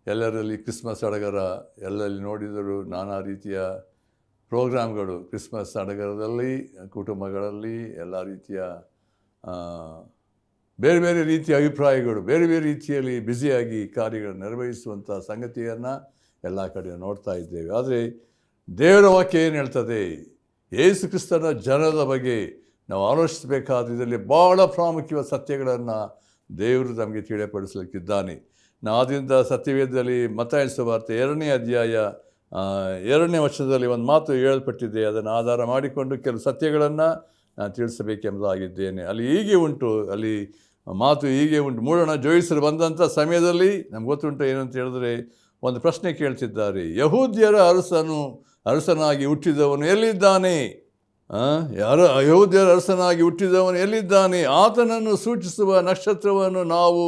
ಎಲ್ಲರಲ್ಲಿ ಕ್ರಿಸ್ಮಸ್ ಸಡಗರ, ಎಲ್ಲಲ್ಲಿ ನೋಡಿದರೂ ನಾನಾ ರೀತಿಯ ಪ್ರೋಗ್ರಾಮ್ಗಳು. ಕ್ರಿಸ್ಮಸ್ ಸಡಗರದಲ್ಲಿ ಕುಟುಂಬಗಳಲ್ಲಿ ಎಲ್ಲ ರೀತಿಯ ಬೇರೆ ಬೇರೆ ರೀತಿಯ ಅಭಿಪ್ರಾಯಗಳು, ಬೇರೆ ಬೇರೆ ರೀತಿಯಲ್ಲಿ ಬ್ಯುಸಿಯಾಗಿ ಕಾರ್ಯಗಳನ್ನು ನಿರ್ವಹಿಸುವಂಥ ಸಂಗತಿಯನ್ನು ಎಲ್ಲ ಕಡೆ ನೋಡ್ತಾ ಇದ್ದೇವೆ. ಆದರೆ ದೇವರ ವಾಕ್ಯ ಏನು ಹೇಳ್ತದೆ? ಯೇಸು ಕ್ರಿಸ್ತನ ಜನದ ಬಗ್ಗೆ ನಾವು ಆಲೋಚಿಸಬೇಕಾದ ಇದರಲ್ಲಿ ಭಾಳ ಪ್ರಾಮುಖ್ಯವಾದ ಸತ್ಯಗಳನ್ನು ದೇವರು ನಮಗೆ ತಿಳಿಯಪಡಿಸಲಿಕ್ಕಿದ್ದಾನೆ. ಆದ್ದರಿಂದ ಸತ್ಯವೇದದಲ್ಲಿ ಮತ್ತಾಯನ ಸುವಾರ್ತೆ 2ನೇ ಅಧ್ಯಾಯ 2ನೇ ವಚನದಲ್ಲಿ ಒಂದು ಮಾತು ಹೇಳಲ್ಪಟ್ಟಿದೆ. ಅದನ್ನು ಆಧಾರ ಮಾಡಿಕೊಂಡು ಕೆಲವು ಸತ್ಯಗಳನ್ನು ನಾನು ತಿಳಿಸಬೇಕೆಂಬುದಾಗಿದ್ದೇನೆ. ಅಲ್ಲಿ ಹೀಗೆ ಉಂಟು, ಅಲ್ಲಿ ಮಾತು ಹೀಗೆ ಉಂಟು. ಮೂಡಣ ಜೋಯಿಸಲು ಬಂದಂಥ ಸಮಯದಲ್ಲಿ ನಮ್ಗೆ ಗೊತ್ತುಂಟು ಏನಂತ ಹೇಳಿದ್ರೆ, ಒಂದು ಪ್ರಶ್ನೆ ಕೇಳ್ತಿದ್ದಾರೆ. ಯಹೂದ್ಯರ ಅರಸನಾಗಿ ಹುಟ್ಟಿದವನು ಎಲ್ಲಿದ್ದಾನೆ? ಯಹೂದ್ಯರ ಅರಸನಾಗಿ ಹುಟ್ಟಿದವನು ಎಲ್ಲಿದ್ದಾನೆ? ಆತನನ್ನು ಸೂಚಿಸುವ ನಕ್ಷತ್ರವನ್ನು ನಾವು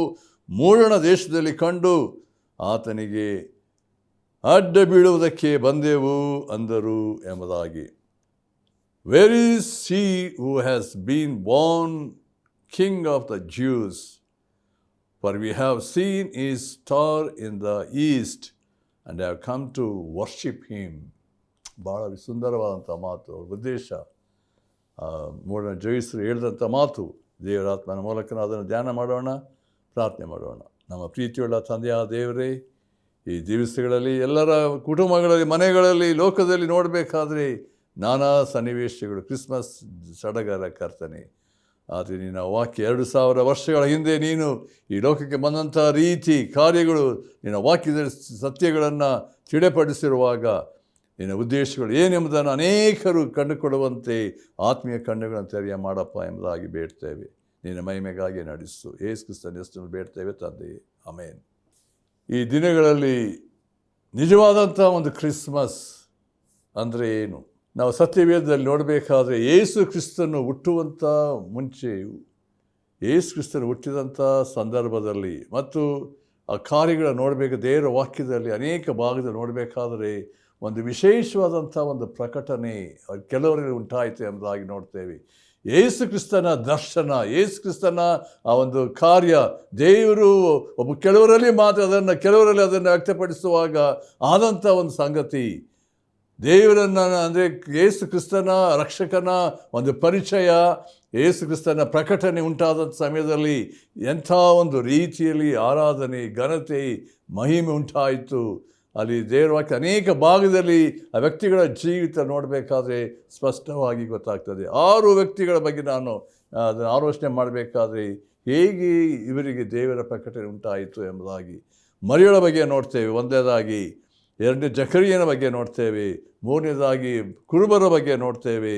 ಮೂಡಣ ದೇಶದಲ್ಲಿ ಕಂಡು ಆತನಿಗೆ ಅಡ್ಡ ಬೀಳುವುದಕ್ಕೆ ಬಂದೆವು ಅಂದರು ಎಂಬುದಾಗಿ. Where is he who has been born King of the Jews? For we have seen his star in the east and have come to worship him. ಭಾಳ ಸುಂದರವಾದಂಥ ಮಾತು, ಉದ್ದೇಶ ಮೂಡಣ ಜೋಯಿಸರು ಹೇಳಿದಂಥ ಮಾತು. ದೇವರಾತ್ಮನ ಮೂಲಕ ಅದನ್ನು ಧ್ಯಾನ ಮಾಡೋಣ, ಪ್ರಾರ್ಥನೆ ಮಾಡೋಣ. ನಮ್ಮ ಪ್ರೀತಿಯುಳ್ಳ ತಂದೆಯಾದ ದೇವರೇ, ಈ ದಿವಸಗಳಲ್ಲಿ ಎಲ್ಲರ ಕುಟುಂಬಗಳಲ್ಲಿ, ಮನೆಗಳಲ್ಲಿ, ಲೋಕದಲ್ಲಿ ನೋಡಬೇಕಾದ್ರೆ ನಾನಾ ಸನ್ನಿವೇಶಗಳು, ಕ್ರಿಸ್ಮಸ್ ಸಡಗರ ಕರ್ತನೆ. ಆದರೆ ನಿನ್ನ ವಾಕ್ಯ 2000 ವರ್ಷಗಳ ಹಿಂದೆ ನೀನು ಈ ಲೋಕಕ್ಕೆ ಬಂದಂಥ ರೀತಿ ಕಾರ್ಯಗಳು, ನಿನ್ನ ವಾಕ್ಯದ ಸತ್ಯಗಳನ್ನು ತಿಳಿಪಡಿಸಿರುವಾಗ ನಿನ್ನ ಉದ್ದೇಶಗಳು ಏನೆಂಬುದನ್ನು ಅನೇಕರು ಕಂಡುಕೊಳ್ಳುವಂತೆ ಆತ್ಮೀಯ ಕಣ್ಣುಗಳನ್ನು ತೆರೆಯ ಮಾಡಪ್ಪ ಎಂಬುದಾಗಿ ಬೇಡ್ತೇವೆ. ನಿನ್ನ ಮಹಿಮೆಗಾಗಿ ನಡೆಸು. ಯೇಸು ಕ್ರಿಸ್ತನ ಹೆಸರಿನಲ್ಲಿ ಬೇಡ್ತೇವೆ ತಂದೆಯೇ, ಆಮೇನ್. ಈ ದಿನಗಳಲ್ಲಿ ನಿಜವಾದಂಥ ಒಂದು ಕ್ರಿಸ್ಮಸ್ ಅಂದರೆ ಏನು? ನಾವು ಸತ್ಯವೇದದಲ್ಲಿ ನೋಡಬೇಕಾದ್ರೆ ಯೇಸು ಕ್ರಿಸ್ತನು ಹುಟ್ಟುವಂಥ ಮುಂಚೆ, ಯೇಸು ಕ್ರಿಸ್ತನು ಹುಟ್ಟಿದಂಥ ಸಂದರ್ಭದಲ್ಲಿ ಮತ್ತು ಆ ಕಾರ್ಯಗಳ ನೋಡಬೇಕು, ದೇವರ ವಾಕ್ಯದಲ್ಲಿ ಅನೇಕ ಭಾಗದಲ್ಲಿ ನೋಡಬೇಕಾದರೆ ಒಂದು ವಿಶೇಷವಾದಂಥ ಒಂದು ಪ್ರಕಟಣೆ ಕೆಲವರಲ್ಲಿ ಉಂಟಾಯಿತು ಎಂಬುದಾಗಿ ನೋಡ್ತೇವೆ. ಯೇಸು ಕ್ರಿಸ್ತನ ದರ್ಶನ, ಯೇಸು ಕ್ರಿಸ್ತನ ಆ ಒಂದು ಕಾರ್ಯ, ದೇವರು ಕೆಲವರಲ್ಲಿ ಕೆಲವರಲ್ಲಿ ಅದನ್ನು ವ್ಯಕ್ತಪಡಿಸುವಾಗ ಆದಂಥ ಒಂದು ಸಂಗತಿ, ದೇವರನ್ನು ಅಂದರೆ ಯೇಸು ಕ್ರಿಸ್ತನ ರಕ್ಷಕನ ಒಂದು ಪರಿಚಯ, ಯೇಸು ಕ್ರಿಸ್ತನ ಪ್ರಕಟಣೆ ಉಂಟಾದಂಥ ಸಮಯದಲ್ಲಿ ಎಂಥ ಒಂದು ರೀತಿಯಲ್ಲಿ ಆರಾಧನೆ, ಘನತೆ, ಮಹಿಮೆ ಉಂಟಾಯಿತು. ಅಲ್ಲಿ ದೇವರ ವಾಕ್ಯ ಅನೇಕ ಭಾಗದಲ್ಲಿ ಆ ವ್ಯಕ್ತಿಗಳ ಜೀವಿತ ನೋಡಬೇಕಾದ್ರೆ ಸ್ಪಷ್ಟವಾಗಿ ಗೊತ್ತಾಗ್ತದೆ. 6 ವ್ಯಕ್ತಿಗಳ ಬಗ್ಗೆ ನಾನು ಅದನ್ನು ಆಲೋಚನೆ ಮಾಡಬೇಕಾದ್ರೆ ಹೇಗೆ ಇವರಿಗೆ ದೇವರ ಪ್ರಕಟಣೆ ಉಂಟಾಯಿತು ಎಂಬುದಾಗಿ. ಮರಿಯಳ ಬಗ್ಗೆ ನೋಡ್ತೇವೆ, 1ನೇದಾಗಿ. 2ನೇ ಜಕರಿಯನ ಬಗ್ಗೆ ನೋಡ್ತೇವೆ. 3ನೇದಾಗಿ ಕುರುಬರ ಬಗ್ಗೆ ನೋಡ್ತೇವೆ.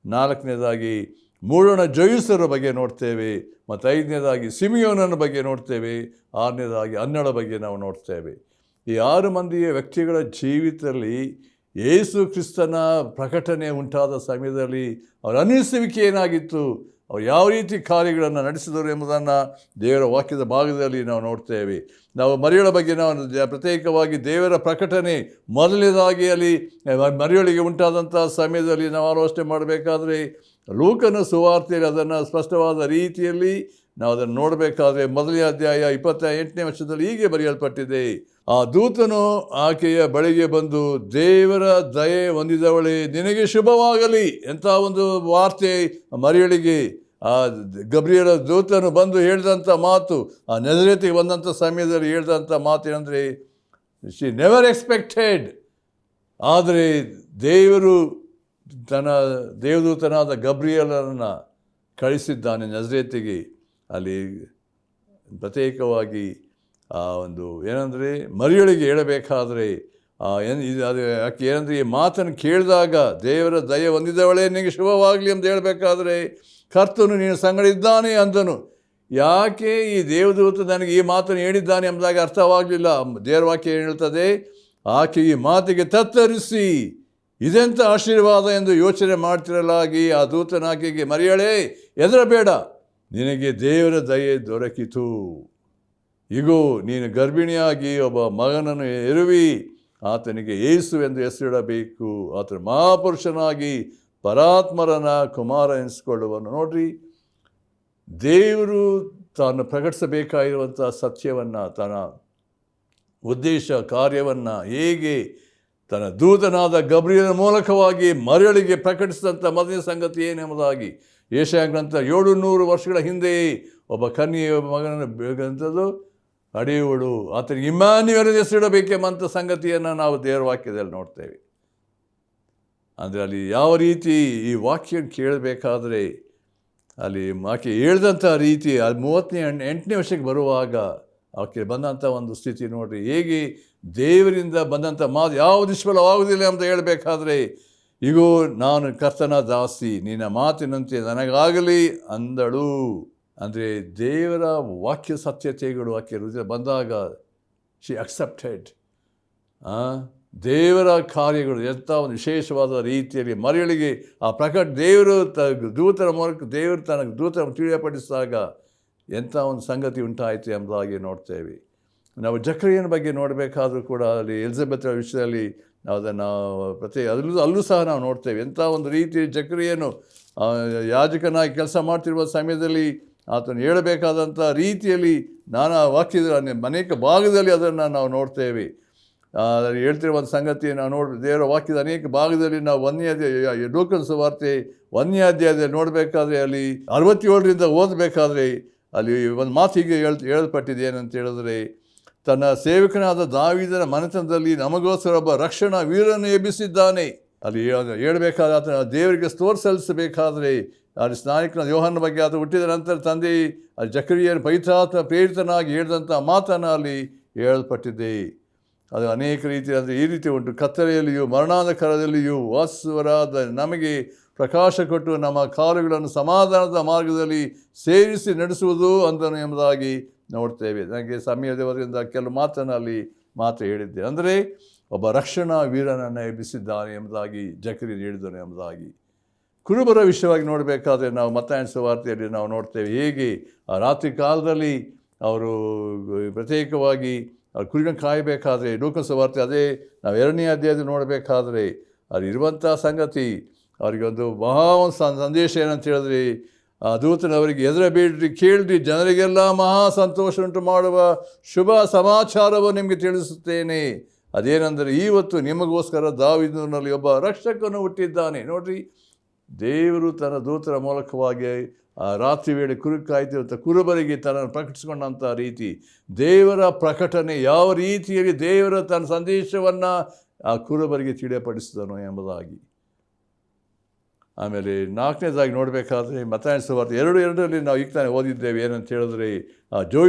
4ನೇದಾಗಿ ಮೂಡಣ ಜೋಯಿಸರ ಬಗ್ಗೆ ನೋಡ್ತೇವೆ. ಮತ್ತು 5ನೇದಾಗಿ ಸಿಮಿಯೋನನ ಬಗ್ಗೆ ನೋಡ್ತೇವೆ. 6ನೇದಾಗಿ ಅನ್ನಳ ಬಗ್ಗೆ ನಾವು ನೋಡ್ತೇವೆ. ಈ 6 ಮಂದಿಯ ವ್ಯಕ್ತಿಗಳ ಜೀವಿತದಲ್ಲಿ ಯೇಸು ಕ್ರಿಸ್ತನ ಪ್ರಕಟಣೆ ಉಂಟಾದ ಸಮಯದಲ್ಲಿ ಅವರ ಅನ್ನಿಸುವಿಕೆ ಏನಾಗಿತ್ತು, ಅವ್ರು ಯಾವ ರೀತಿ ಕಾರ್ಯಗಳನ್ನು ನಡೆಸಿದರು ಎಂಬುದನ್ನು ದೇವರ ವಾಕ್ಯದ ಭಾಗದಲ್ಲಿ ನಾವು ನೋಡ್ತೇವೆ. ನಾವು ಮರಿಯಳ ಬಗ್ಗೆ ನಾವು ಪ್ರತ್ಯೇಕವಾಗಿ ದೇವರ ಪ್ರಕಟಣೆ ಮೊದಲನೇದಾಗಿ ಅಲ್ಲಿ ಮರಿಯಳಿಗೆ ಉಂಟಾದಂಥ ಸಮಯದಲ್ಲಿ ನಾವು ಆಲೋಚನೆ ಮಾಡಬೇಕಾದ್ರೆ ಲೂಕನ ಸುವಾರ್ತೆಯಲ್ಲಿ ಅದನ್ನು ಸ್ಪಷ್ಟವಾದ ರೀತಿಯಲ್ಲಿ ನಾವು ಅದನ್ನು ನೋಡಬೇಕಾದ್ರೆ 1ನೇ ಅಧ್ಯಾಯ 28ನೇ ವರ್ಷದಲ್ಲಿ ಹೀಗೆ ಬರೆಯಲ್ಪಟ್ಟಿದೆ. ಆ ದೂತನು ಆಕೆಯ ಬಳಿಗೆ ಬಂದು, ದೇವರ ದಯೆ ಹೊಂದಿದವಳೇ, ನಿನಗೆ ಶುಭವಾಗಲಿ. ಎಂಥ ಒಂದು ವಾರ್ತೆ ಮರಿಯಳಿಗೆ ಆ ಗಬ್ರಿಯಲ ದೂತನು ಬಂದು ಹೇಳಿದಂಥ ಮಾತು, ಆ ನಜರೇತಿಗೆ ಬಂದಂಥ ಸಮಯದಲ್ಲಿ ಹೇಳಿದಂಥ ಮಾತು ಏನಂದರೆ, ಶಿ ನೆವರ್ ಎಕ್ಸ್ಪೆಕ್ಟೆಡ್. ಆದರೆ ದೇವರು ತನ್ನ ದೇವದೂತನಾದ ಗಬ್ರಿಯಲನ್ನು ಕಳಿಸಿದ್ದಾನೆ ನಜರೇತಿಗೆ. ಅಲ್ಲಿ ಪ್ರತ್ಯೇಕವಾಗಿ ಆ ಒಂದು ಏನಂದರೆ ಮರಿಯಳಿಗೆ ಹೇಳಬೇಕಾದ್ರೆ ಅದು ಯಾಕೆ ಏನಂದರೆ, ಈ ಮಾತನ್ನು ಕೇಳಿದಾಗ ದೇವರ ದಯೆ ಹೊಂದಿದವಳೇ ನಿನಗೆ ಶುಭವಾಗಲಿ ಅಂತ ಹೇಳಬೇಕಾದ್ರೆ ಕರ್ತನು ನೀನು ಸಂಗಡ ಇದ್ದಾನೆ ಅಂದನು. ಯಾಕೆ ಈ ದೇವದೂತ ನನಗೆ ಈ ಮಾತನ್ನು ಹೇಳಿದ್ದಾನೆ ಎಂಬುದಾಗಿ ಅರ್ಥವಾಗಲಿಲ್ಲ. ದೇವರ ವಾಕ್ಯ ಏನು ಹೇಳ್ತದೆ, ಆಕೆ ಈ ಮಾತಿಗೆ ತತ್ತರಿಸಿ ಇದೆಂಥ ಆಶೀರ್ವಾದ ಎಂದು ಯೋಚನೆ ಮಾಡ್ತಿರಲಾಗಿ ಆ ದೂತನಾಕೆಗೆ, ಮರಿಯಳೇ ಹೆದರಬೇಡ, ನಿನಗೆ ದೇವರ ದಯೆ ದೊರಕಿತು. ಇಗೋ ನೀನು ಗರ್ಭಿಣಿಯಾಗಿ ಒಬ್ಬ ಮಗನನ್ನು ಹೆರುವಿ, ಆತನಿಗೆ ಯೇಸು ಎಂದು ಹೆಸರಿಡಬೇಕು. ಆತನ ಮಹಾಪುರುಷನಾಗಿ ಪರಾತ್ಮರನ ಕುಮಾರ ಎನಿಸಿಕೊಳ್ಳುವನು. ನೋಡ್ರಿ, ದೇವರು ತಾನು ಪ್ರಕಟಿಸಬೇಕಾಗಿರುವಂಥ ಸತ್ಯವನ್ನು ತನ್ನ ಉದ್ದೇಶ ಕಾರ್ಯವನ್ನು ಹೇಗೆ ತನ್ನ ದೂತನಾದ ಗಬ್ರಿಯನ ಮೂಲಕವಾಗಿ ಮರಿಯಳಿಗೆ ಪ್ರಕಟಿಸಿದಂಥ ಮೊದಲನೇ ಸಂಗತಿ ಏನೆಂಬುದಾಗಿ ಯೆಶಾಯ ಗ್ರಂಥ 700 ವರ್ಷಗಳ ಹಿಂದೆಯೇ ಒಬ್ಬ ಕನ್ಯೆಯ ಮಗನನ್ನು ಬೇಕಂಥದ್ದು ಹಡೆಯುವಳು, ಆತನಿಗೆ ಇಮ್ಯಾನ್ಯುಯಲ್ ಹೆಸರಿಡಬೇಕೆಂಬಂಥ ಸಂಗತಿಯನ್ನು ನಾವು ದೇವರ ವಾಕ್ಯದಲ್ಲಿ ನೋಡ್ತೇವೆ. ಅಂದರೆ ಅಲ್ಲಿ ಯಾವ ರೀತಿ ಈ ವಾಕ್ಯ ಕೇಳಬೇಕಾದ್ರೆ ಅಲ್ಲಿ ಆಕೆ ಹೇಳ್ದಂಥ ರೀತಿ ಅದು 38ನೇ ವರ್ಷಕ್ಕೆ ಬರುವಾಗ ಆಕೆ ಬಂದಂಥ ಒಂದು ಸ್ಥಿತಿ ನೋಡಿರಿ, ಹೇಗೆ ದೇವರಿಂದ ಬಂದಂಥ ಮಾತು ಯಾವ ನಿಷ್ಫಲವಾಗುವುದಿಲ್ಲ ಅಂತ ಹೇಳಬೇಕಾದ್ರೆ, ಇಗೋ ನಾನು ಕರ್ತನ ದಾಸಿ, ನಿನ್ನ ಮಾತಿನಂತೆ ನನಗಾಗಲಿ ಅಂದಳು. ಅಂದರೆ ದೇವರ ವಾಕ್ಯ ಸತ್ಯತೆಗಳು ಆಕೆ ಹೃದಯ ಬಂದಾಗ ಶಿ ಅಕ್ಸೆಪ್ಟೆಡ್. ದೇವರ ಕಾರ್ಯಗಳು ಎಂಥ ಒಂದು ವಿಶೇಷವಾದ ರೀತಿಯಲ್ಲಿ ಮರಿಯಳಿಗೆ ಆ ದೇವರು ದೂತರ ಮೂಲಕ ದೇವರು ತನಗೆ ದೂತರ ತಿಳಿಯಪಡಿಸಿದಾಗ ಎಂಥ ಒಂದು ಸಂಗತಿ ಉಂಟಾಯಿತು ಎಂಬುದಾಗಿ ನೋಡ್ತೇವೆ. ನಾವು ಜಕರಿಯನ ಬಗ್ಗೆ ನೋಡಬೇಕಾದ್ರೂ ಕೂಡ ಅಲ್ಲಿ ಎಲಿಜಬೆತ್ ವಿಷಯದಲ್ಲಿ ನಾವು ಅದನ್ನು ಅಲ್ಲೂ ಸಹ ನಾವು ನೋಡ್ತೇವೆ. ಎಂಥ ಒಂದು ರೀತಿ ಜಕರಿಯನು ಯಾಜಕನಾಗಿ ಕೆಲಸ ಮಾಡ್ತಿರುವ ಸಮಯದಲ್ಲಿ ಆತನು ಹೇಳಬೇಕಾದಂಥ ರೀತಿಯಲ್ಲಿ ನಾನಾ ವಾಕ್ಯದ ಅನೇಕ ಭಾಗದಲ್ಲಿ ಅದನ್ನು ನಾವು ನೋಡ್ತೇವೆ. ಹೇಳ್ತಿರುವ ಒಂದು ಸಂಗತಿ ನಾವು ದೇವರ ವಾಕ್ಯದ ಅನೇಕ ಭಾಗದಲ್ಲಿ ನಾವು ಲೂಕನ ಸುವಾರ್ತೆ 1ನೇ ಅಧ್ಯಾಯದಲ್ಲಿ ನೋಡಬೇಕಾದ್ರೆ ಅಲ್ಲಿ 67ರಿಂದ ಓದಬೇಕಾದ್ರೆ ಅಲ್ಲಿ ಒಂದು ಮಾತು ಹೀಗೆ ಹೇಳಲ್ಪಟ್ಟಿದೆ ಏನಂತ ಹೇಳಿದ್ರೆ, ತನ್ನ ಸೇವಕನಾದ ದಾವೀದನ ಮನೆತನದಲ್ಲಿ ನಮಗೋಸ್ಕರ ಒಬ್ಬ ರಕ್ಷಣಾ ವೀರನ್ನು ಎಬ್ಬಿಸಿದ್ದಾನೆ. ಅಲ್ಲಿ ಹೇಳಬೇಕಾದ್ರೆ ಆತನ ದೇವರಿಗೆ ಸ್ತೋತ್ರ ಸಲ್ಲಿಸಬೇಕಾದ್ರೆ ಅಲ್ಲಿ ಸ್ನಾನಿಕನ ಯೋಹಾನನ ಬಗ್ಗೆ ಆತ ಹುಟ್ಟಿದ ನಂತರ ತಂದೆ ಅಲ್ಲಿ ಜಕರಿಯನ ಪವಿತ್ರಾತ್ಮ ಪ್ರೇರಿತನಾಗಿ ಹೇಳಿದಂಥ ಮಾತನ್ನು ಅಲ್ಲಿ ಹೇಳಲ್ಪಟ್ಟಿದೆ. ಅದು ಅನೇಕ ರೀತಿ ಅಂದರೆ ಈ ರೀತಿ ಉಂಟು, ಕತ್ತಲೆಯಲ್ಲಿಯೂ ಮರಣಾಂಧಕಾರದಲ್ಲಿಯೂ ವಾಸುವರಾದ ನಮಗೆ ಪ್ರಕಾಶ ಕೊಟ್ಟು ನಮ್ಮ ಕಾಲುಗಳನ್ನು ಸಮಾಧಾನದ ಮಾರ್ಗದಲ್ಲಿ ಸೇರಿಸಿ ನಡೆಸುವುದು ಅಂತನು ಎಂಬುದಾಗಿ ನೋಡ್ತೇವೆ. ನನಗೆ ಸಮಯದವರಿಂದ ಕೆಲವು ಮಾತನ್ನು ಮಾತು ಹೇಳಿದ್ದೆ. ಅಂದರೆ ಒಬ್ಬ ರಕ್ಷಣಾ ವೀರನನ್ನು ಎಬ್ಬಿಸಿದ್ದಾನೆ ಎಂಬುದಾಗಿ ಜಕರಿಯನು ಹೇಳಿದನು ಎಂಬುದಾಗಿ. ಕುರುಬರ ವಿಷಯವಾಗಿ ನೋಡಬೇಕಾದ್ರೆ ನಾವು ಮತ್ತಾಯನ ಸುವಾರ್ತೆಯಲ್ಲಿ ನಾವು ನೋಡ್ತೇವೆ ಹೇಗೆ ಆ ರಾತ್ರಿ ಕಾಲದಲ್ಲಿ ಅವರು ಪ್ರತ್ಯೇಕವಾಗಿ ಅವ್ರು ಕುರಿಗಳನ್ನು ಕಾಯಬೇಕಾದ್ರೆ ಲೂಕನ ಸುವಾರ್ತೆ ಅದೇ ನಾವು 2ನೇ ಅಧ್ಯಾಯದಲ್ಲಿ ನೋಡಬೇಕಾದ್ರೆ ಅಲ್ಲಿರುವಂಥ ಸಂಗತಿ ಅವರಿಗೆ ಒಂದು ಮಹಾ ಒಂದು ಸಂದೇಶ ಏನಂತ ಹೇಳಿದ್ರೆ, ಆ ದೂತನವರಿಗೆ ಹೆದರಬೇಡ್ರಿ, ಕೇಳ್ರಿ, ಜನರಿಗೆಲ್ಲ ಮಹಾ ಸಂತೋಷ ಉಂಟು ಮಾಡುವ ಶುಭ ಸಮಾಚಾರವನ್ನು ನಿಮಗೆ ತಿಳಿಸುತ್ತೇನೆ. ಅದೇನೆಂದರೆ ಇವತ್ತು ನಿಮಗೋಸ್ಕರ ದಾವೀದನಲ್ಲಿ ಒಬ್ಬ ರಕ್ಷಕನು ಹುಟ್ಟಿದ್ದಾನೆ. ನೋಡ್ರಿ, ದೇವರು ತನ್ನ ದೂತರ ಮೂಲಕವಾಗಿ ಆ ರಾತ್ರಿ ವೇಳೆ ಕಾಯ್ತಿರುವಂಥ ಕುರುಬರಿಗೆ ತನ್ನನ್ನು ಪ್ರಕಟಿಸಿಕೊಂಡಂಥ ರೀತಿ ದೇವರ ಪ್ರಕಟಣೆ ಯಾವ ರೀತಿಯಲ್ಲಿ ದೇವರ ತನ್ನ ಸಂದೇಶವನ್ನು ಆ ಕುರುಬರಿಗೆ ತಿಳಿಯಪಡಿಸಿದನು ಎಂಬುದಾಗಿ. ಆಮೇಲೆ 4ನೇದಾಗಿ ನೋಡಬೇಕಾದ್ರೆ ಮತ್ತಾಯನ ಸುವಾರ್ತೆ 2:2 ನಾವು ಈಗ ತಾನೇ ಓದಿದ್ದೇವೆ. ಏನಂತ ಹೇಳಿದ್ರೆ, ಆ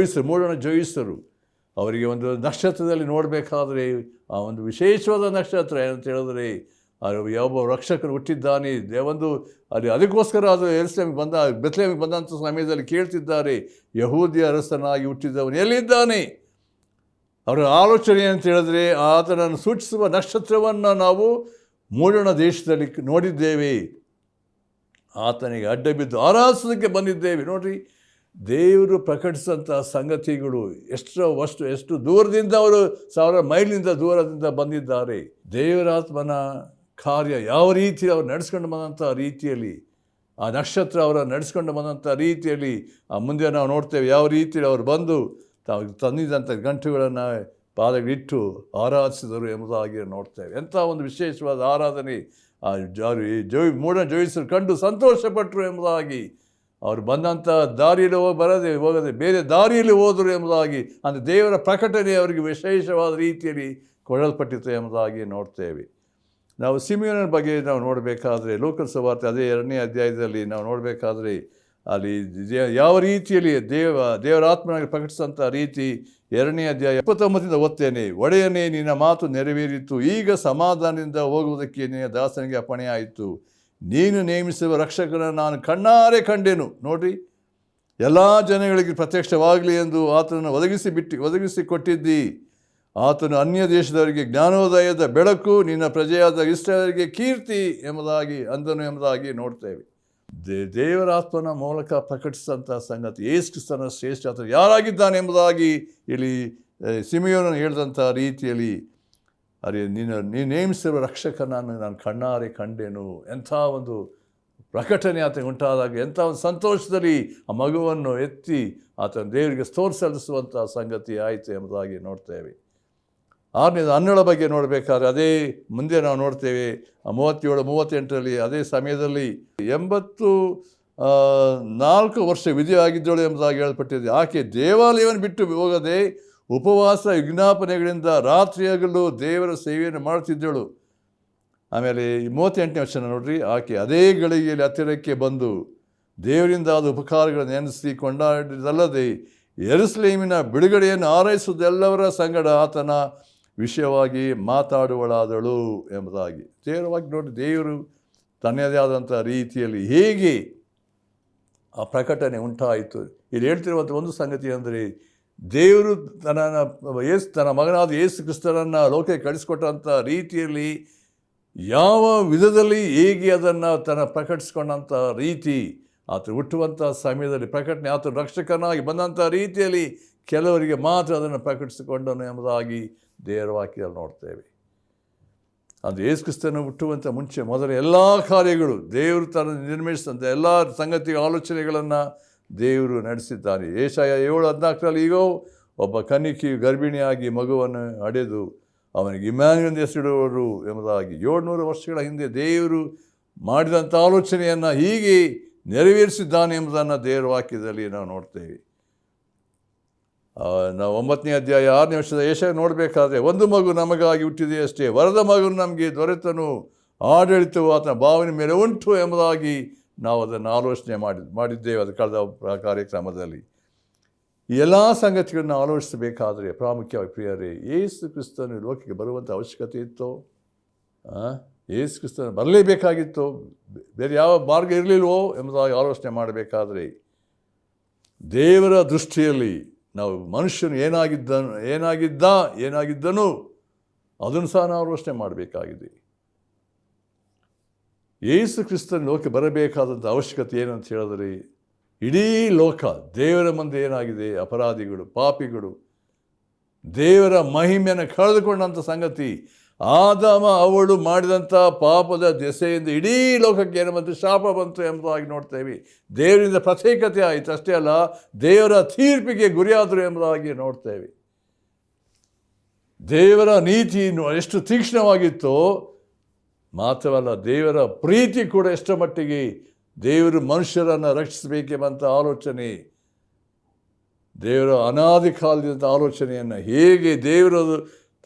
ಮೂಢನ ಜೋಯಿಸರು ಅವರಿಗೆ ಒಂದು ನಕ್ಷತ್ರದಲ್ಲಿ ನೋಡಬೇಕಾದ್ರೆ ಆ ಒಂದು ವಿಶೇಷವಾದ ನಕ್ಷತ್ರ ಏನಂತ ಹೇಳಿದ್ರೆ ಯಾವ ರಕ್ಷಕರು ಹುಟ್ಟಿದ್ದಾನೆ ದೇವಂದು ಅಲ್ಲಿ ಅದಕ್ಕೋಸ್ಕರ ಅದು ಬೆತ್ಲೆಹೇಮಿಗೆ ಬಂದಂಥ ಸಮಯದಲ್ಲಿ ಕೇಳ್ತಿದ್ದಾರೆ, ಯಹೂದ್ಯ ಅರಸನಾಗಿ ಹುಟ್ಟಿದವನು ಎಲ್ಲಿದ್ದಾನೆ? ಅವರ ಆಲೋಚನೆ ಅಂತ ಹೇಳಿದ್ರೆ ಆತನನ್ನು ಸೂಚಿಸುವ ನಕ್ಷತ್ರವನ್ನು ನಾವು ಮೂಡಣ ದೇಶದಲ್ಲಿ ನೋಡಿದ್ದೇವೆ, ಆತನಿಗೆ ಅಡ್ಡ ಬಿದ್ದು ಆರಾಧಿಸೋದಕ್ಕೆ ಬಂದಿದ್ದೇವೆ. ನೋಡ್ರಿ, ದೇವರು ಪ್ರಕಟಿಸಿದಂಥ ಸಂಗತಿಗಳು ಎಷ್ಟು ದೂರದಿಂದ ಅವರು 1000 ಮೈಲಿಂದ ದೂರದಿಂದ ಬಂದಿದ್ದಾರೆ. ದೇವರಾತ್ಮನ ಕಾರ್ಯ ಯಾವ ರೀತಿ ಅವರು ನಡೆಸ್ಕೊಂಡು ಬಂದಂಥ ರೀತಿಯಲ್ಲಿ ಆ ನಕ್ಷತ್ರ ಅವರ ನಡೆಸ್ಕೊಂಡು ಬಂದಂಥ ರೀತಿಯಲ್ಲಿ ಮುಂದೆ ನಾವು ನೋಡ್ತೇವೆ ಯಾವ ರೀತಿಯಲ್ಲಿ ಅವರು ಬಂದು ತಾವು ತಂದಿದ್ದಂಥ ಗಂಟುಗಳನ್ನು ಪಾದಗಳಿಟ್ಟು ಆರಾಧಿಸಿದರು ಎಂಬುದಾಗಿ ನೋಡ್ತೇವೆ. ಎಂಥ ಒಂದು ವಿಶೇಷವಾದ ಆರಾಧನೆ ಆ ಮೂಢ ಜೋಯಿಸರು ಕಂಡು ಸಂತೋಷಪಟ್ಟರು ಎಂಬುದಾಗಿ, ಅವರು ಬಂದಂಥ ದಾರಿಯಲ್ಲಿ ಹೋಗದೆ ಬೇರೆ ದಾರಿಯಲ್ಲಿ ಹೋದರು ಎಂಬುದಾಗಿ, ಅಂದರೆ ದೇವರ ಪ್ರಕಟಣೆ ಅವರಿಗೆ ವಿಶೇಷವಾದ ರೀತಿಯಲ್ಲಿ ಕೊಡಲ್ಪಟ್ಟಿತು ಎಂಬುದಾಗಿ ನೋಡ್ತೇವೆ. ನಾವು ಸಿಮಿಯೋನನ ಬಗ್ಗೆ ನಾವು ನೋಡಬೇಕಾದ್ರೆ ಲೂಕನ ಸುವಾರ್ತೆ ಅದೇ 2ನೇ ಅಧ್ಯಾಯದಲ್ಲಿ ನಾವು ನೋಡಬೇಕಾದ್ರೆ ಅಲ್ಲಿ ಯಾವ ರೀತಿಯಲ್ಲಿ ದೇವರಾತ್ಮನಾಗಿ ಪ್ರಕಟಿಸಿದಂಥ ರೀತಿ 2ನೇ ಅಧ್ಯಾಯ 29 ಓದ್ತೇನೆ. ಒಡೆಯನೇ, ನಿನ್ನ ಮಾತು ನೆರವೇರಿತು, ಈಗ ಸಮಾಧಾನದಿಂದ ಹೋಗುವುದಕ್ಕೆ ನಿನ್ನ ದಾಸನಿಗೆ ಅಪ್ಪಣೆ ಆಯಿತು. ನೀನು ನೇಮಿಸುವ ರಕ್ಷಕನನ್ನು ನಾನು ಕಣ್ಣಾರೆ ಕಂಡೆನು. ನೋಡ್ರಿ, ಎಲ್ಲ ಜನಗಳಿಗೆ ಪ್ರತ್ಯಕ್ಷವಾಗಲಿ ಎಂದು ಆತನನ್ನು ಒದಗಿಸಿ ಕೊಟ್ಟಿದ್ದಿ. ಆತನು ಅನ್ಯ ದೇಶದವರಿಗೆ ಜ್ಞಾನೋದಯದ ಬೆಳಕು, ನಿನ್ನ ಪ್ರಜೆಯಾದ ಇಸ್ರಾಯೇಲರಿಗೆ ಕೀರ್ತಿ ಅಂದನು ಎಂಬುದಾಗಿ ನೋಡ್ತೇವೆ. ದೇವರಾತ್ಮನ ಮೂಲಕ ಪ್ರಕಟಿಸಿದಂಥ ಸಂಗತಿ ಯೇಸು ಕ್ರಿಸ್ತನ ಶ್ರೇಷ್ಠ ಯಾರಾಗಿದ್ದಾನೆ ಎಂಬುದಾಗಿ ಇಲ್ಲಿ ಸಿಮಿಯೋನನು ಹೇಳಿದಂಥ ರೀತಿಯಲ್ಲಿ ನೀನು ನೇಮಿಸಿರುವ ರಕ್ಷಕನನ್ನು ನಾನು ಕಣ್ಣಾರೆ ಕಂಡೆನು. ಎಂಥ ಒಂದು ಪ್ರಕಟಣೆ ಆತನಿಗೆ ಉಂಟಾದಾಗ ಎಂಥ ಒಂದು ಸಂತೋಷದಲ್ಲಿ ಆ ಮಗುವನ್ನು ಎತ್ತಿ ಆತನ ದೇವರಿಗೆ ಸ್ತೋತ್ರ ಸಲ್ಲಿಸುವಂಥ ಸಂಗತಿ ಆಯಿತು ಎಂಬುದಾಗಿ ನೋಡ್ತೇವೆ. 6ನೇದು ಅನ್ನಳ ಬಗ್ಗೆ ನೋಡಬೇಕಾದ್ರೆ ಅದೇ ಮುಂದೆ ನಾವು ನೋಡ್ತೇವೆ 37-38ರಲ್ಲಿ ಅದೇ ಸಮಯದಲ್ಲಿ 84 ವರ್ಷ ವಿಧಿಯಾಗಿದ್ದಳು ಎಂಬುದಾಗಿ ಹೇಳಲ್ಪಟ್ಟಿದೆ. ಆಕೆ ದೇವಾಲಯವನ್ನು ಬಿಟ್ಟು ಹೋಗದೆ ಉಪವಾಸ ವಿಜ್ಞಾಪನೆಗಳಿಂದ ರಾತ್ರಿ ಹಗಲು ದೇವರ ಸೇವೆಯನ್ನು ಮಾಡುತ್ತಿದ್ದಳು. ಆಮೇಲೆ 38ನೇ ವಚನ ನೋಡ್ರಿ, ಆಕೆ ಅದೇ ಗಳಿಗೆಯಲ್ಲಿ ಹತ್ತಿರಕ್ಕೆ ಬಂದು ದೇವರಿಂದ ಆದ ಉಪಕಾರಗಳನ್ನು ನೆನೆಸಿ ಕೊಂಡಾಡಿದಲ್ಲದೆ ಯೆರೂಸಲೇಮಿನ ಬಿಡುಗಡೆಯನ್ನು ಹಾರೈಸುವುದೆಲ್ಲವರ ಸಂಗಡ ಆತನ ವಿಷಯವಾಗಿ ಮಾತಾಡುವಳಾದಳು ಎಂಬುದಾಗಿ. ನೇರವಾಗಿ ನೋಡಿ, ದೇವರು ತನ್ನದೇ ಆದಂಥ ರೀತಿಯಲ್ಲಿ ಹೇಗೆ ಆ ಪ್ರಕಟಣೆ ಉಂಟಾಯಿತು. ಇಲ್ಲಿ ಹೇಳ್ತಿರುವಂಥ ಒಂದು ಸಂಗತಿ ಅಂದರೆ, ದೇವರು ತನ್ನ ಮಗನಾದ ಯೇಸು ಕ್ರಿಸ್ತನನ್ನು ಲೋಕಕ್ಕೆ ಕಳಿಸ್ಕೊಟ್ಟಂಥ ರೀತಿಯಲ್ಲಿ ಯಾವ ವಿಧದಲ್ಲಿ ಹೇಗೆ ಅದನ್ನು ಪ್ರಕಟಿಸ್ಕೊಂಡಂಥ ರೀತಿ, ಆತ ಹುಟ್ಟುವಂಥ ಸಮಯದಲ್ಲಿ ಪ್ರಕಟಣೆ, ಆತ ರಕ್ಷಕನಾಗಿ ಬಂದಂಥ ರೀತಿಯಲ್ಲಿ ಕೆಲವರಿಗೆ ಮಾತ್ರ ಅದನ್ನು ಪ್ರಕಟಿಸಿಕೊಂಡನು ಎಂಬುದಾಗಿ ದೇವರ ವಾಕ್ಯದಲ್ಲಿ ನೋಡ್ತೇವೆ. ಅದು ಯೇಸು ಕ್ರಿಸ್ತನ ಹುಟ್ಟುವಂಥ ಮುಂಚೆ ಮೊದಲ ಎಲ್ಲ ಕಾರ್ಯಗಳು ದೇವರು ತನ್ನ ನಿರ್ಮಿಸಿದಂಥ ಎಲ್ಲ ಸಂಗತಿ ಆಲೋಚನೆಗಳನ್ನು ದೇವರು ನಡೆಸಿದ್ದಾನೆ. ಯೆಶಾಯ 7:14 ಈಗೋ ಒಬ್ಬ ಕನ್ನಿಕೆಯು ಗರ್ಭಿಣಿಯಾಗಿ ಮಗುವನ್ನು ಹಡೆದು ಅವನಿಗೆ ಇಮ್ಯಾನ್ಯುಯಲ್ ಹೆಸರಿಡುವರು ಎಂಬುದಾಗಿ 700 ವರ್ಷಗಳ ಹಿಂದೆ ದೇವರು ಮಾಡಿದಂಥ ಆಲೋಚನೆಯನ್ನು ಹೀಗೆ ನೆರವೇರಿಸಿದ್ದಾನೆ ಎಂಬುದನ್ನು ದೇವರ ವಾಕ್ಯದಲ್ಲಿ ನಾವು ನೋಡ್ತೇವೆ. ನಾವು 9ನೇ ಅಧ್ಯಾಯ 6ನೇ ವರ್ಷದ ಯೆಶಾಯ ನೋಡಬೇಕಾದ್ರೆ, ಒಂದು ಮಗು ನಮಗಾಗಿ ಹುಟ್ಟಿದೆ ಅಷ್ಟೇ, ವರದ ಮಗನು ನಮಗೆ ದೊರೆತನು, ಆಡಳಿತವು ಆತನ ಭಾವನೆ ಮೇಲೆ ಉಂಟು ಎಂಬುದಾಗಿ ನಾವು ಅದನ್ನು ಆಲೋಚನೆ ಮಾಡಿದ್ದೇವೆ ಅದು ಕಳೆದ ಕಾರ್ಯಕ್ರಮದಲ್ಲಿ. ಈ ಎಲ್ಲ ಸಂಗತಿಗಳನ್ನು ಆಲೋಚಿಸಬೇಕಾದರೆ ಪ್ರಾಮುಖ್ಯವಾಗಿ ಪ್ರಿಯರೇ, ಯೇಸು ಕ್ರಿಸ್ತನು ಲೋಕಕ್ಕೆ ಬರುವಂಥ ಅವಶ್ಯಕತೆ ಇತ್ತೋ? ಯೇಸು ಕ್ರಿಸ್ತನು ಬರಲೇಬೇಕಾಗಿತ್ತೋ? ಬೇರೆ ಯಾವ ಮಾರ್ಗ ಇರಲಿಲ್ವೋ ಎಂಬುದಾಗಿ ಆಲೋಚನೆ ಮಾಡಬೇಕಾದರೆ, ದೇವರ ದೃಷ್ಟಿಯಲ್ಲಿ ನಾವು ಮನುಷ್ಯನು ಏನಾಗಿದ್ದನು ಅದನ್ನು ಸಹ ನಾವು ಆಲೋಚನೆ ಮಾಡಬೇಕಾಗಿದೆ. ಯೇಸು ಕ್ರಿಸ್ತನ ಲೋಕಕ್ಕೆ ಬರಬೇಕಾದಂಥ ಅವಶ್ಯಕತೆ ಏನಂತ ಹೇಳಿದರೆ, ಇಡೀ ಲೋಕ ದೇವರ ಮುಂದೆ ಏನಾಗಿದೆ, ಅಪರಾಧಿಗಳು, ಪಾಪಿಗಳು, ದೇವರ ಮಹಿಮೆಯನ್ನು ಕಳೆದುಕೊಂಡಂಥ ಸಂಗತಿ. ಆದಾಮ ಅವಳು ಮಾಡಿದಂಥ ಪಾಪದ ದೆಸೆಯಿಂದ ಇಡೀ ಲೋಕಕ್ಕೆ ಏನು ಬಂತು, ಶಾಪ ಬಂತು ಎಂಬುದಾಗಿ ನೋಡ್ತೇವೆ. ದೇವರಿಂದ ಪ್ರತ್ಯೇಕತೆ ಆಯಿತು, ಅಷ್ಟೇ ಅಲ್ಲ ದೇವರ ತೀರ್ಪಿಗೆ ಗುರಿಯಾದರು ಎಂಬುದಾಗಿ ನೋಡ್ತೇವೆ. ದೇವರ ನೀತಿ ಎಷ್ಟು ತೀಕ್ಷ್ಣವಾಗಿತ್ತೋ ಮಾತ್ರವಲ್ಲ, ದೇವರ ಪ್ರೀತಿ ಕೂಡ ಎಷ್ಟರ ಮಟ್ಟಿಗೆ ದೇವರು ಮನುಷ್ಯರನ್ನು ರಕ್ಷಿಸಬೇಕೆಂಬಂಥ ಆಲೋಚನೆ, ದೇವರ ಅನಾದಿ ಕಾಲದಿಂದ ಆಲೋಚನೆಯನ್ನು ಹೇಗೆ ದೇವರು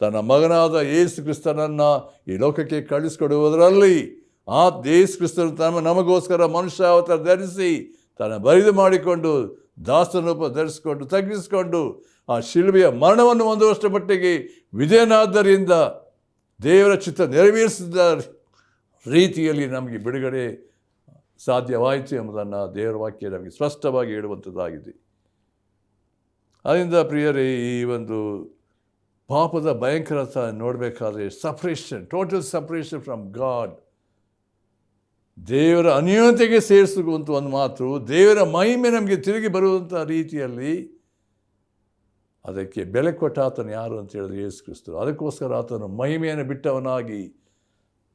ತನ್ನ ಮಗನಾದ ಯೇಸು ಕ್ರಿಸ್ತನನ್ನು ಈ ಲೋಕಕ್ಕೆ ಕಳಿಸಿಕೊಡುವುದರಲ್ಲಿ ಯೇಸು ಕ್ರಿಸ್ತನು ನಮಗೋಸ್ಕರ ಮನುಷ್ಯ ಅವತಾರ ಧರಿಸಿ ತನ್ನ ಬರಿದು ಮಾಡಿಕೊಂಡು ದಾಸನೂಪ ಧರಿಸಿಕೊಂಡು ತಗ್ಗಿಸಿಕೊಂಡು ಆ ಶಿಲುಬೆಯ ಮರಣವನ್ನು ಹೊಂದುವಷ್ಟರ ಮಟ್ಟಿಗೆ ವಿಧೇಯನಾದ್ದರಿಂದ ದೇವರ ಚಿತ್ತ ನೆರವೇರಿಸಿದ ರೀತಿಯಲ್ಲಿ ನಮಗೆ ಬಿಡುಗಡೆ ಸಾಧ್ಯವಾಯಿತು ಎಂಬುದನ್ನು ದೇವರ ವಾಕ್ಯ ನಮಗೆ ಸ್ಪಷ್ಟವಾಗಿ ಹೇಳುವಂಥದ್ದಾಗಿದೆ. ಅದರಿಂದ ಪ್ರಿಯರೇ, ಈ ಒಂದು ಪಾಪದ ಭಯಂಕರತೆ ನೋಡಬೇಕಾದ್ರೆ ಟೋಟಲ್ ಸಪ್ರೇಷನ್ ಫ್ರಮ್ ಗಾಡ್, ದೇವರ ಅನ್ಯೋನ್ಯತೆಗೆ ಸೇರಿಸುವಂಥ ಒಂದು ಮಾತು, ದೇವರ ಮಹಿಮೆ ನಮಗೆ ತಿರುಗಿ ಬರುವಂಥ ರೀತಿಯಲ್ಲಿ ಅದಕ್ಕೆ ಬೆಲೆ ಕೊಟ್ಟ ಆತನು ಯಾರು ಅಂತ ಹೇಳಿದ್ರೆ ಯೇಸು ಕ್ರಿಸ್ತನು. ಅದಕ್ಕೋಸ್ಕರ ಆತನು ಮಹಿಮೆಯನ್ನು ಬಿಟ್ಟವನಾಗಿ